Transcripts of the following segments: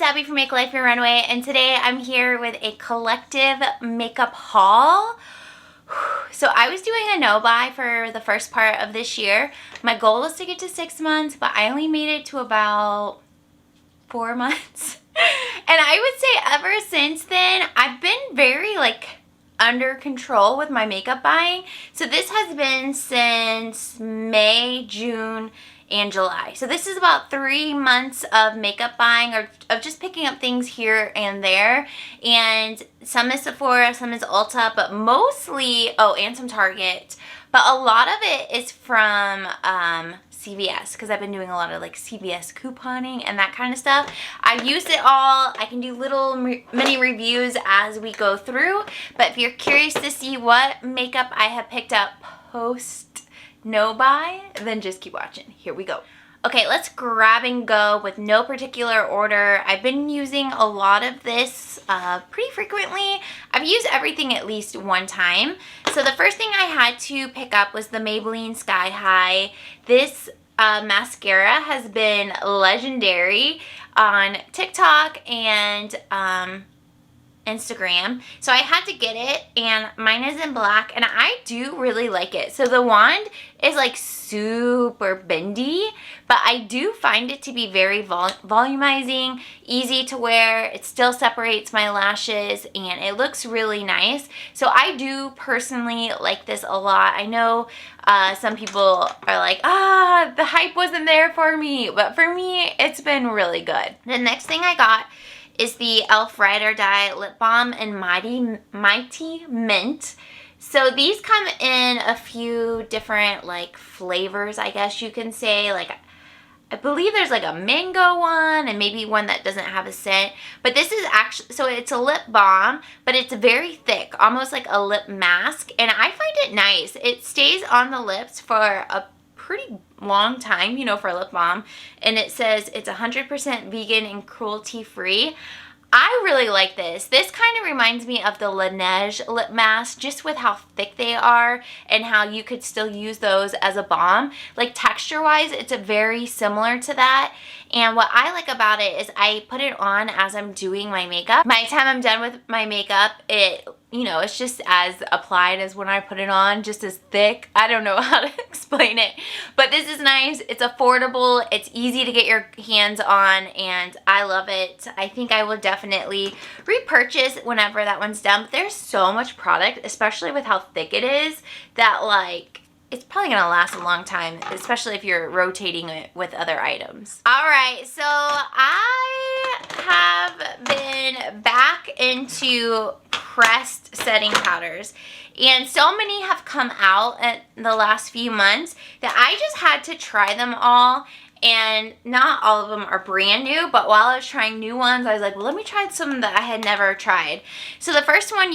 Abby from Make Life Your Runway, and today I'm here with a collective makeup haul. So I was doing a no-buy for the first part of this year. My goal was to get to 6 months, but I only made it to about 4 months. And I would say ever since then, I've been very under control with my makeup buying. So this has been since May, June, and July. So this is about 3 months of makeup buying, or of just picking up things here and there. And some is Sephora, some is Ulta, but mostly, oh, and some Target. But a lot of it is from CVS, because I've been doing a lot of CVS couponing and that kind of stuff. I've used it all. I can do little mini reviews as we go through. But if you're curious to see what makeup I have picked up post no buy, then just keep watching. Here we go. Okay, let's grab and go with no particular order. I've been using a lot of this pretty frequently. I've used everything at least one time. So the first thing I had to pick up was the Maybelline Sky High. This mascara has been legendary on TikTok and Instagram, so I had to get it, and mine is in black, and I do really like it. So the wand is super bendy, but I do find it to be very volumizing, easy to wear. It still separates my lashes, and it looks really nice. So I do personally like this a lot. I know some people are like, the hype wasn't there for me, but for me, it's been really good. The next thing I got is the E.L.F. Ride or Die Lip Balm in Mighty Mint. So these come in a few different flavors, I guess you can say. I believe there's a mango one and maybe one that doesn't have a scent. But this is actually, so it's a lip balm, but it's very thick, almost like a lip mask. And I find it nice. It stays on the lips for a pretty long time, for a lip balm, and it says it's 100% vegan and cruelty free. I really like this. This kind of reminds me of the Laneige lip mask, just with how thick they are and how you could still use those as a balm. Texture wise, it's very similar to that. And what I like about it is I put it on as I'm doing my makeup. By the time I'm done with my makeup, it's just as applied as when I put it on, just as thick. I don't know how to explain it, but this is nice. It's affordable. It's easy to get your hands on, and I love it. I think I will definitely repurchase whenever that one's done. But there's so much product, especially with how thick it is, that it's probably gonna last a long time, especially if you're rotating it with other items. All right, so I have been back into pressed setting powders, and so many have come out in the last few months that I just had to try them all. And not all of them are brand new, but while I was trying new ones, I was like, well, let me try some that I had never tried. So the first one,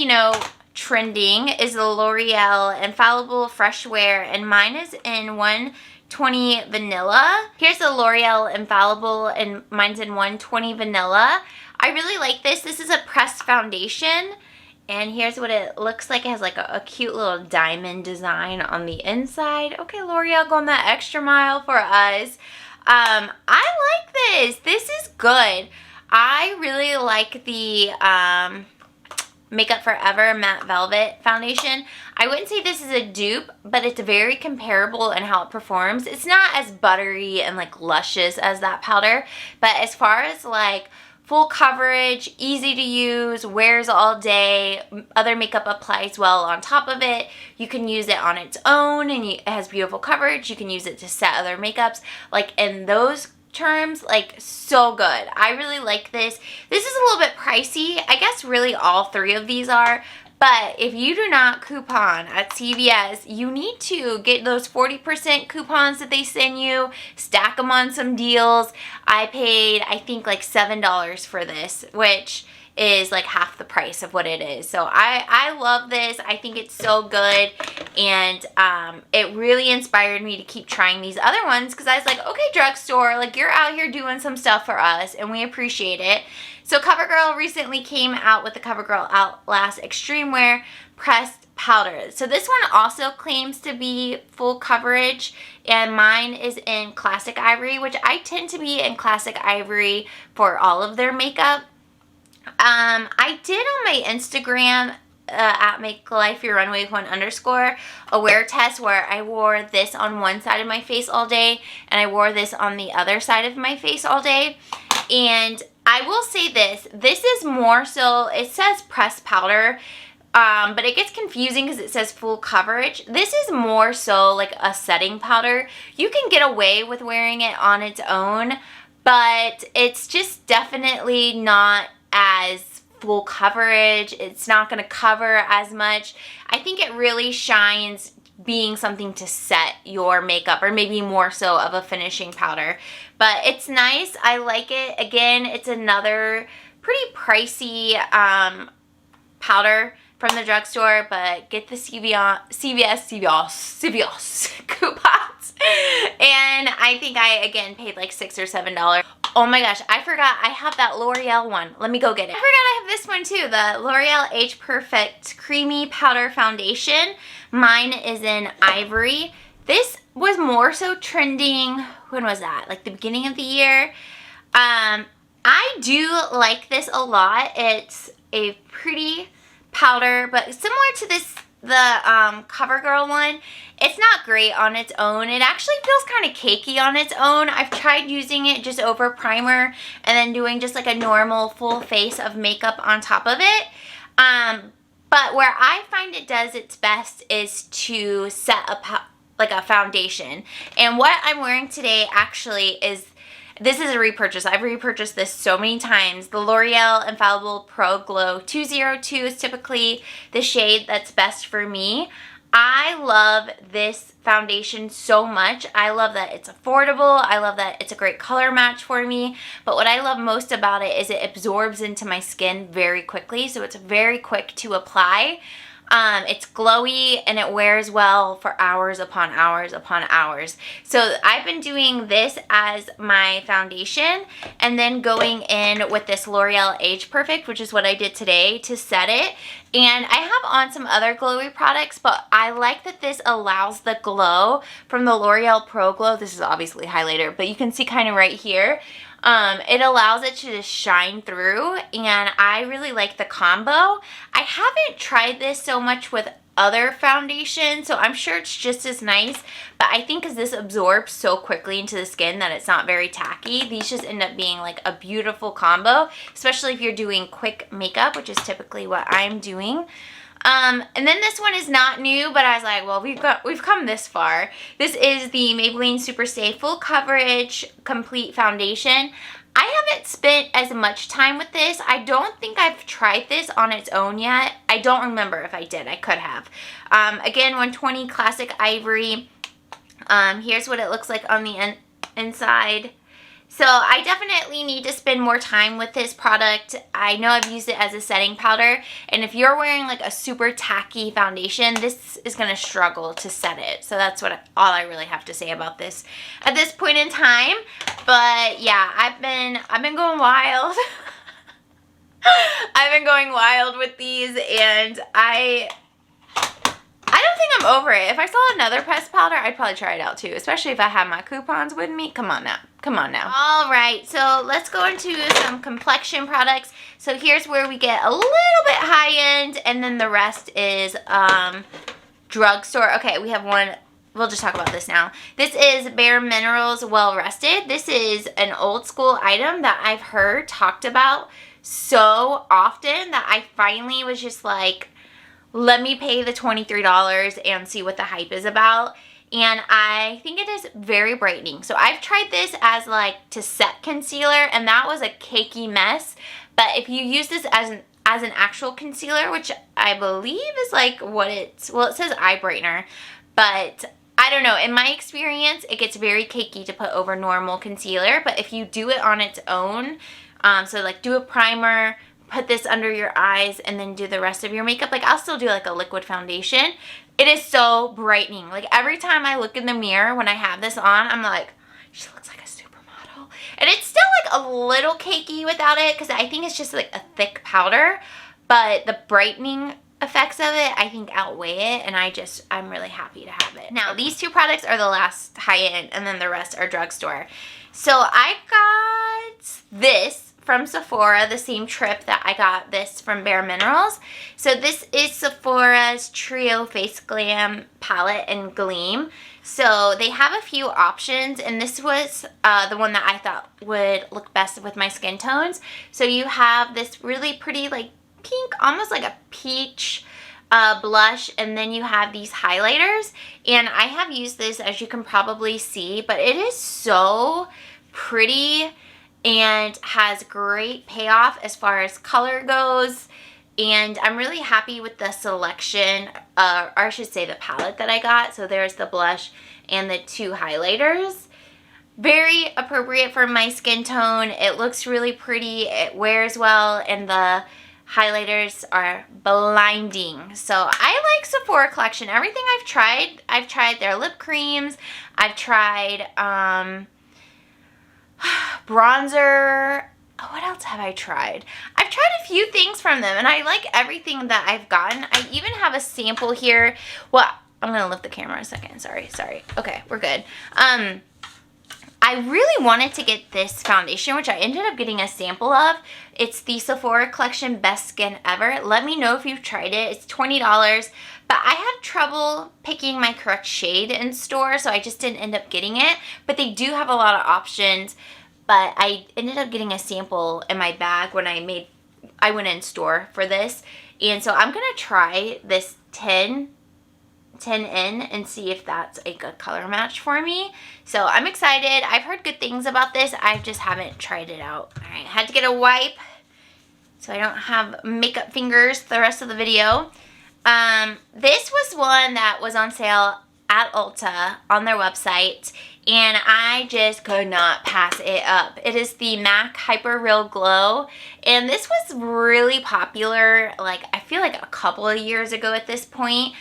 trending is the L'Oreal Infallible Fresh Wear, and mine is in 120 Vanilla. Here's the L'Oreal Infallible, and mine's in 120 Vanilla. I really like this. This is a pressed foundation, and here's what it looks like. It has a cute little diamond design on the inside. Okay, L'Oreal going that extra mile for us. I like this. This is good. I really like the Makeup Forever Matte Velvet Foundation. I wouldn't say this is a dupe, but it's very comparable in how it performs. It's not as buttery and luscious as that powder, but as far as full coverage, easy to use, wears all day, other makeup applies well on top of it. You can use it on its own, and it has beautiful coverage. You can use it to set other makeups. In those terms, so good. I really like this. This is a little bit pricey. I guess really all three of these are, but if you do not coupon at CVS, you need to get those 40% coupons that they send you, stack them on some deals. I paid, I think, $7 for this, which is half the price of what it is. So I love this. I think it's so good, and it really inspired me to keep trying these other ones, because I was like, okay, drugstore, you're out here doing some stuff for us, and we appreciate it. So CoverGirl recently came out with the CoverGirl OUTLAST Extreme Wear Pressed powder. So this one also claims to be full coverage, and mine is in Classic Ivory, which I tend to be in Classic Ivory for all of their makeup. I did on my Instagram at Make Life Your Runway with 1_ a wear test where I wore this on one side of my face all day and I wore this on the other side of my face all day. And I will say this is more so, it says pressed powder, but it gets confusing because it says full coverage. This is more so like a setting powder. You can get away with wearing it on its own, but it's just definitely not as full coverage. It's not going to cover as much. I think it really shines being something to set your makeup, or maybe more so of a finishing powder. But it's nice. I like it. Again, it's another pretty pricey powder from the drugstore, but get the CVS coupons. And I think I, again, paid like $6 or $7. Oh my gosh, I forgot I have that L'Oreal one. Let me go get it. I forgot I have this one too, the L'Oreal Age Perfect Creamy Powder Foundation. Mine is in Ivory. This was more so trending, when was that? Like the beginning of the year. I do like this a lot. It's a pretty powder, but similar to this, the COVERGIRL one. It's not great on its own. It actually feels kind of cakey on its own. I've tried using it just over primer and then doing just like a normal full face of makeup on top of it. But where I find it does its best is to set like a foundation. And what I'm wearing today actually is, this is a repurchase. I've repurchased this so many times. The L'Oreal Infallible Pro Glow 202 is typically the shade that's best for me. I love this foundation so much. I love that it's affordable. I love that it's a great color match for me. But what I love most about it is it absorbs into my skin very quickly. So it's very quick to apply. It's glowy and it wears well for hours upon hours upon hours. So I've been doing this as my foundation and then going in with this L'Oreal Age Perfect, which is what I did today to set it. And I have on some other glowy products, but I like that this allows the glow from the L'Oreal Pro Glow. This is obviously highlighter, but you can see kind of right here. It allows it to just shine through, and I really like the combo. I haven't tried this so much with other foundations, so I'm sure it's just as nice, but I think because this absorbs so quickly into the skin that it's not very tacky, these just end up being like a beautiful combo, especially if you're doing quick makeup, which is typically what I'm doing. And then this one is not new, but I was like, well, we've come this far. This is the Maybelline SUPERSTAY Full Coverage Complete Foundation. I haven't spent as much time with this. I don't think I've tried this on its own yet. I don't remember if I did. I could have. Again, 120 Classic Ivory. Here's what it looks like on the inside. So I definitely need to spend more time with this product. I know I've used it as a setting powder, and if you're wearing like a super tacky foundation, this is going to struggle to set it. So that's all I really have to say about this at this point in time. But yeah, I've been going wild. I've been going wild with these, and I don't think I'm over it. If I saw another pressed powder, I'd probably try it out too, especially if I have my coupons with me. Come on now. Come on now. All right, so let's go into some complexion products. So here's where we get a little bit high end, and then the rest is drugstore. Okay, we have one. We'll just talk about this now. This is Bare Minerals Well Rested. This is an old school item that I've heard talked about so often that I finally was just like, let me pay the $23 and see what the hype is about. And I think it is very brightening. So I've tried this as like to set concealer, and that was a cakey mess. But if you use this as an actual concealer, which I believe is like what it's, well, it says eye brightener, but I don't know. In my experience, it gets very cakey to put over normal concealer. But if you do it on its own, so like do a primer, put this under your eyes, and then do the rest of your makeup. Like I'll still do like a liquid foundation. It is so brightening. Like every time I look in the mirror when I have this on, I'm like, she looks like a supermodel. And it's still like a little cakey without it because I think it's just like a thick powder. But the brightening effects of it, I think, outweigh it, and I'm really happy to have it. Now, these two products are the last high-end, and then the rest are drugstore. So I got this from Sephora, the same trip that I got this from Bare Minerals. So this is Sephora's Trio Face Glam palette in Gleam. So they have a few options, and this was the one that I thought would look best with my skin tones. So you have this really pretty, like, pink, almost like a peach blush, and then you have these highlighters, and I have used this, as you can probably see, but it is so pretty and has great payoff as far as color goes, and I'm really happy with the selection, or I should say the palette that I got. So there's the blush and the two highlighters. Very appropriate for my skin tone. It looks really pretty, it wears well, and the highlighters are blinding. So I like Sephora collection. Everything I've tried their lip creams, I've tried bronzer. What else have I tried? I've tried a few things from them, and I like everything that I've gotten. I even have a sample here. Well, I'm gonna lift the camera a second. Sorry. Okay, we're good. I really wanted to get this foundation, which I ended up getting a sample of. It's the Sephora Collection Best Skin Ever. Let me know if you've tried it. It's $20, but I had trouble picking my correct shade in store, so I just didn't end up getting it. But they do have a lot of options, but I ended up getting a sample in my bag when I went in store for this. And so I'm gonna try this 10 in and see if that's a good color match for me. So I'm excited. I've heard good things about this. I just haven't tried it out. All right, I had to get a wipe so I don't have makeup fingers the rest of the video. This was one that was on sale at Ulta on their website, and I just could not pass it up. It is the MAC Hyper Real Glow, and this was really popular, like, I feel like a couple of years ago at this point.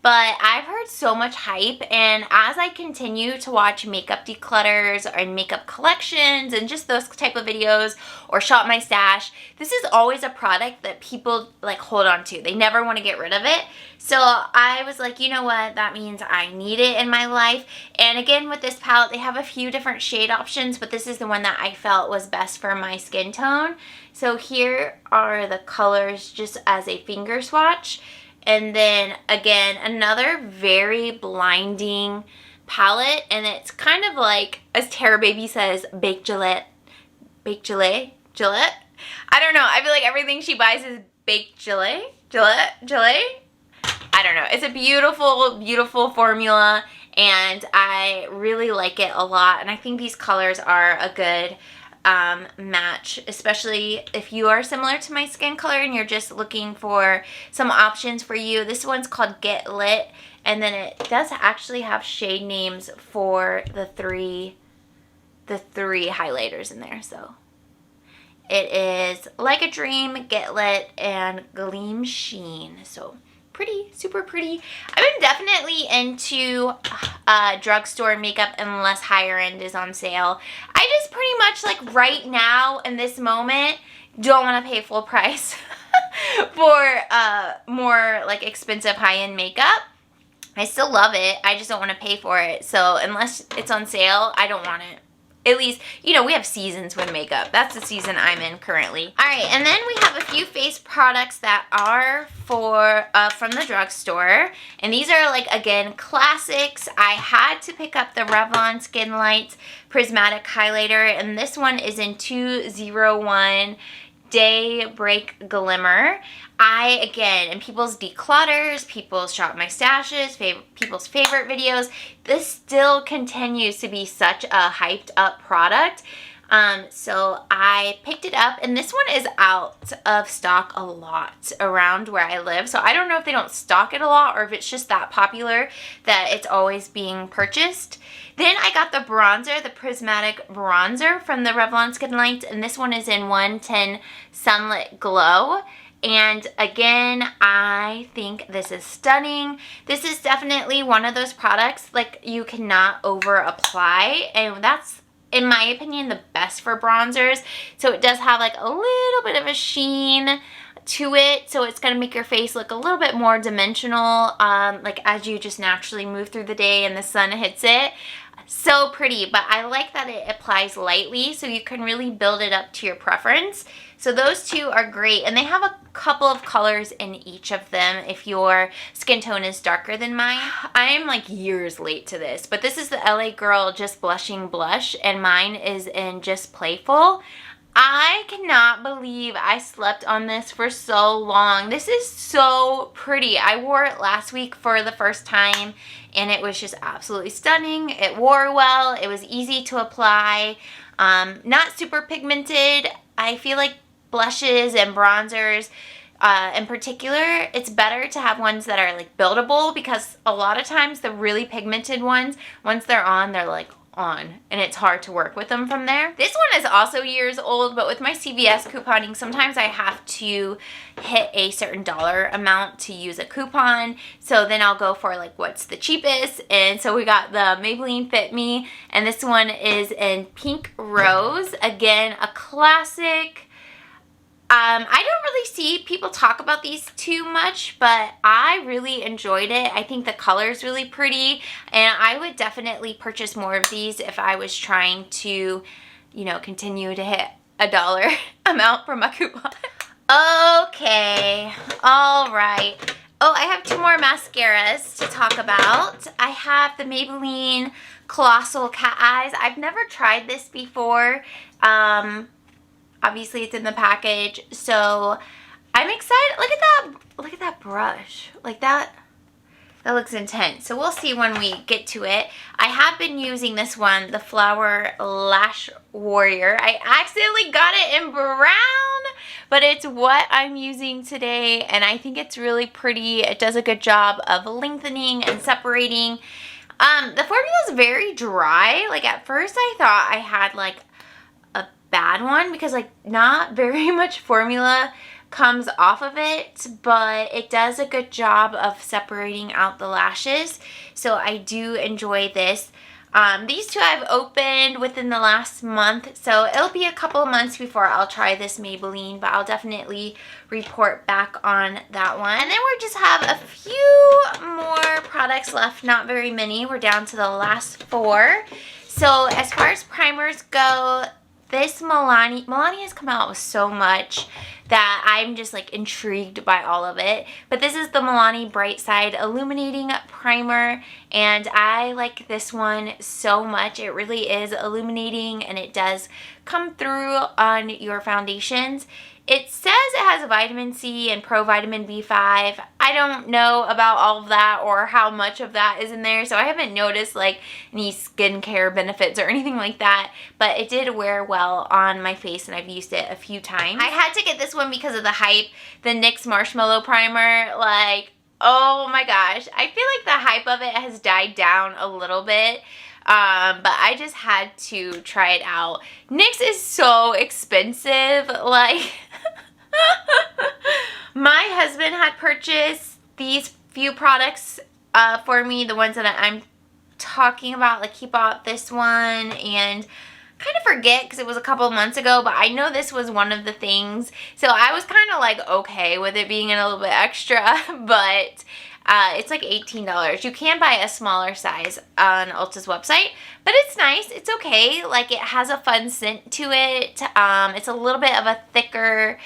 But I've heard so much hype, and as I continue to watch makeup declutters and makeup collections and just those type of videos, or shop my stash, this is always a product that people like hold on to. They never want to get rid of it. So I was like, you know what, that means I need it in my life. And again, with this palette, they have a few different shade options, but this is the one that I felt was best for my skin tone. So here are the colors just as a finger swatch. And then, again, another very blinding palette. And it's kind of like, as Tara Baby says, baked Gillette. Baked Gillette? Gillette? I don't know. I feel like everything she buys is baked Gillette? Gillette? I don't know. It's a beautiful, beautiful formula. And I really like it a lot. And I think these colors are a good match, especially if you are similar to my skin color and you're just looking for some options for you. This one's called Get Lit, and then it does actually have shade names for the three highlighters in there. So it is Like a Dream, Get Lit, and Gleam Sheen. So pretty, super pretty. I've been definitely into drugstore makeup unless higher end is on sale. I just pretty much, like, right now in this moment, don't want to pay full price for more like expensive high-end makeup. I still love it. I just don't want to pay for it. So unless it's on sale, I don't want it. At least, you know, we have seasons with makeup. That's the season I'm in currently. All right, and then we have a few face products that are from the drugstore. And these are, like, again, classics. I had to pick up the Revlon Skin Lights Prismatic Highlighter. And this one is in 201 Daybreak Glimmer. Again, in people's declutters, people's shop my stashes, people's favorite videos, this still continues to be such a hyped up product. So I picked it up, and this one is out of stock a lot around where I live. So I don't know if they don't stock it a lot or if it's just that popular that it's always being purchased. Then I got the bronzer, the Prismatic Bronzer from the Revlon Skin Lights, and this one is in 110 Sunlit Glow. And again, I think this is stunning. This is definitely one of those products, like, you cannot over apply, and that's, in my opinion, the best for bronzers. So it does have, like, a little bit of a sheen, to it, so it's gonna make your face look a little bit more dimensional, like as you just naturally move through the day and the sun hits it. So pretty, but I like that it applies lightly, so you can really build it up to your preference. So those two are great, and they have a couple of colors in each of them if your skin tone is darker than mine. I am like years late to this, but this is the LA Girl Just Blushing Blush, and mine is in Just Playful. I cannot believe I slept on this for so long. This is so pretty. I wore it last week for the first time, and it was just absolutely stunning. It wore well. It was easy to apply. Not super pigmented. I feel like blushes and bronzers in particular, it's better to have ones that are like buildable, because a lot of times the really pigmented ones, once they're on, they're like on, and it's hard to work with them from there. This one is also years old, but with my CVS couponing, sometimes I have to hit a certain dollar amount to use a coupon. So then I'll go for like what's the cheapest, and so we got the Maybelline Fit Me, and this one is in Pink Rose. Again, a classic. I don't really see people talk about these too much, but I really enjoyed it. I think the color is really pretty, and I would definitely purchase more of these if I was trying to, you know, continue to hit a dollar amount from a coupon. Okay, all right. Oh, I have two more mascaras to talk about. I have the Maybelline Colossal Cat Eyes. I've never tried this before. Obviously it's in the package, so I'm excited. Look at that, look at that brush. Like that looks intense. So we'll see when we get to it. I have been using this one, the Flower Lash Warrior. I accidentally got it in brown, but it's what I'm using today, and I think it's really pretty. It does a good job of lengthening and separating. The formula is very dry. Like at first I thought I had like bad one, because like not very much formula comes off of it, but it does a good job of separating out the lashes, so I do enjoy this. These two I've opened within the last month, so it'll be a couple of months before I'll try this Maybelline, but I'll definitely report back on that one. And then we just have a few more products left, not very many. We're down to the last 4. So as far as primers go, this Milani has come out with so much that I'm just like intrigued by all of it. But this is the Milani Bright Side Illuminating Primer, and I like this one so much. It really is illuminating, and it does come through on your foundations. It says it has vitamin C and pro-vitamin B5. I don't know about all of that or how much of that is in there, so I haven't noticed like any skincare benefits or anything like that, but it did wear well on my face, and I've used it a few times. I had to get this one because of the hype, the NYX Marshmallow Primer. Like, oh my gosh, I feel like the hype of it has died down a little bit. But I just had to try it out. NYX is so expensive. Like, my husband had purchased these few products for me, the ones that I'm talking about. Like, he bought this one, and kind of forget because it was a couple months ago, but I know this was one of the things. So I was kind of like okay with it being a little bit extra, but it's like $18. You can buy a smaller size on Ulta's website, but it's nice. It's okay. Like, it has a fun scent to it. It's a little bit of a thicker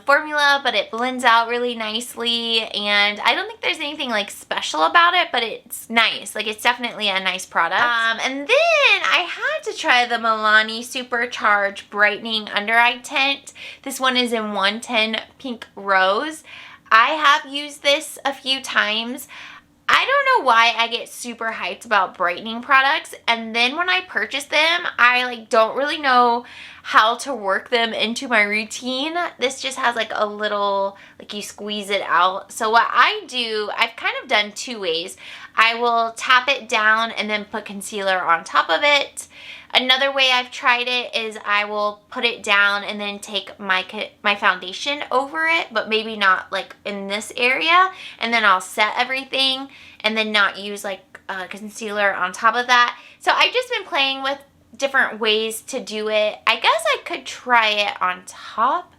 formula, but it blends out really nicely, and I don't think there's anything like special about it, but it's nice. Like, it's definitely a nice product. And then I had to try the Milani Supercharged Brightening Under Eye Tint. This one is in 110 Pink Rose. I have used this a few times. I don't know why I get super hyped about brightening products, and then when I purchase them, I like don't really know how to work them into my routine. This just has like a little, like you squeeze it out. So what I do, I've kind of done 2 ways. I will tap it down and then put concealer on top of it. Another way I've tried it is I will put it down and then take my foundation over it, but maybe not like in this area, and then I'll set everything and then not use like concealer on top of that. So I've just been playing with different ways to do it. I guess I could try it on top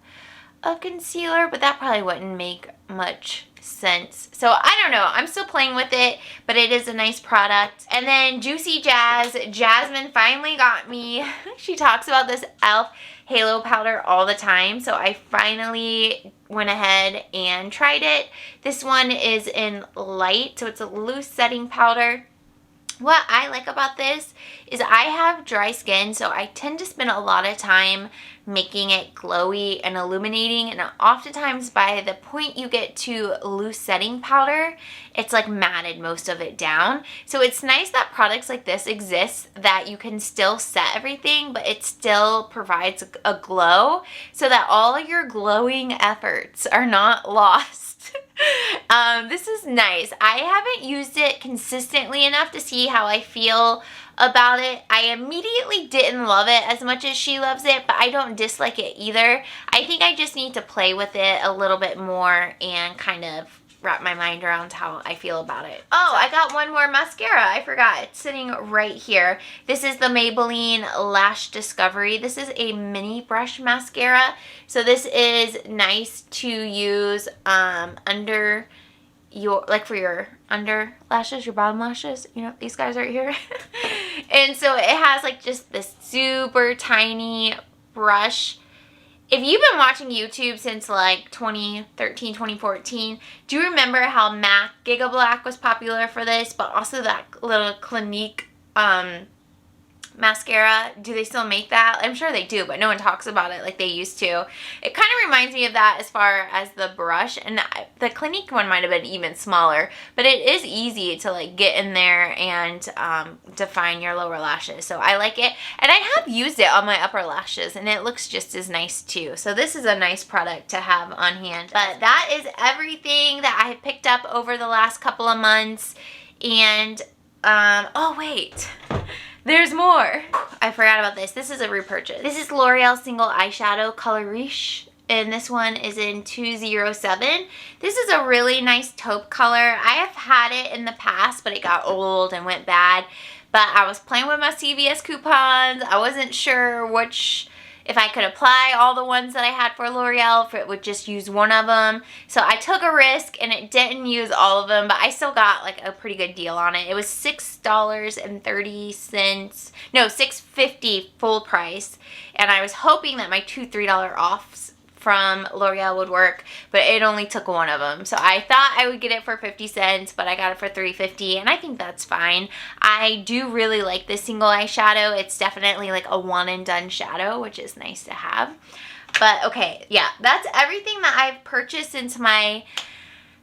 of concealer, but that probably wouldn't make much sense. So I don't know. I'm still playing with it, but it is a nice product. And then Juicy Jazz. Jasmine finally got me. She talks about this E.L.F. Halo powder all the time, so I finally went ahead and tried it. This one is in light, so it's a loose setting powder. What I like about this is I have dry skin, so I tend to spend a lot of time making it glowy and illuminating, and oftentimes by the point you get to loose setting powder, it's like matted most of it down. So it's nice that products like this exist, that you can still set everything, but it still provides a glow so that all your glowing efforts are not lost. This is nice. I haven't used it consistently enough to see how I feel about it. I immediately didn't love it as much as she loves it, but I don't dislike it either. I think I just need to play with it a little bit more and kind of wrap my mind around how I feel about it. Oh, I got one more mascara. I forgot. It's sitting right here. This is the Maybelline Lash Discovery. This is a mini brush mascara. So this is nice to use under your, like for your under lashes, your bottom lashes, you know, these guys right here. And so it has like just this super tiny brush. If you've been watching YouTube since like 2013, 2014, do you remember how MAC Giga Black was popular for this, but also that little Clinique mascara? Do they still make that? I'm sure they do, but no one talks about it like they used to. It kind of reminds me of that as far as the brush, and the Clinique one might have been even smaller, but it is easy to like get in there and define your lower lashes. So I like it, and I have used it on my upper lashes, and it looks just as nice too. So this is a nice product to have on hand. But that is everything that I have picked up over the last couple of months. And oh wait, there's more. I forgot about this. This is a repurchase. This is L'Oreal Single Eyeshadow Color Riche, and this one is in 207. This is a really nice taupe color. I have had it in the past, but it got old and went bad. But I was playing with my CVS coupons. I wasn't sure if I could apply all the ones that I had for L'Oreal, if it would just use one of them. So I took a risk and it didn't use all of them, but I still got like a pretty good deal on it. It was $6.30, no, $6.50 full price. And I was hoping that my two $3 offs from L'Oreal would work, but it only took one of them. So I thought I would get it for 50 cents, but I got it for $3.50, and I think that's fine. I do really like this single eyeshadow. It's definitely like a one and done shadow, which is nice to have. But okay, yeah, that's everything that I've purchased since my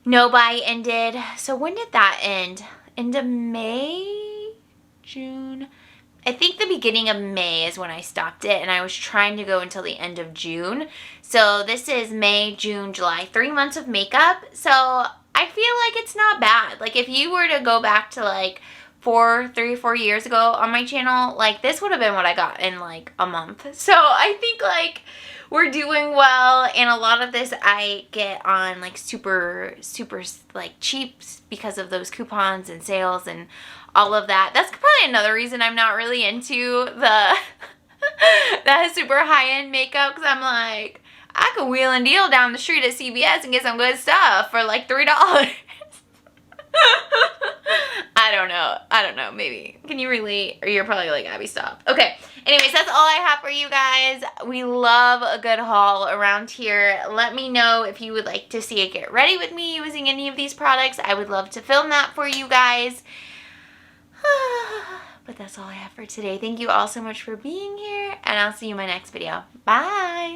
no buy ended. So when did that end? End of May? June? I think the beginning of May is when I stopped it, and I was trying to go until the end of June. So this is May, June, July, 3 months of makeup. So I feel like it's not bad. Like if you were to go back to like 3 or 4 years ago on my channel, like this would have been what I got in like a month. So I think like we're doing well, and a lot of this I get on like super like cheap because of those coupons and sales and all of that. That's probably another reason I'm not really into the super high-end makeup, because I'm like, I could wheel and deal down the street at CVS and get some good stuff for like $3. I don't know, maybe. Can you relate? Or you're probably like, Abby, stop. Okay, anyways, that's all I have for you guys. We love a good haul around here. Let me know if you would like to see a get ready with me using any of these products. I would love to film that for you guys. But that's all I have for today. Thank you all so much for being here, and I'll see you in my next video. Bye!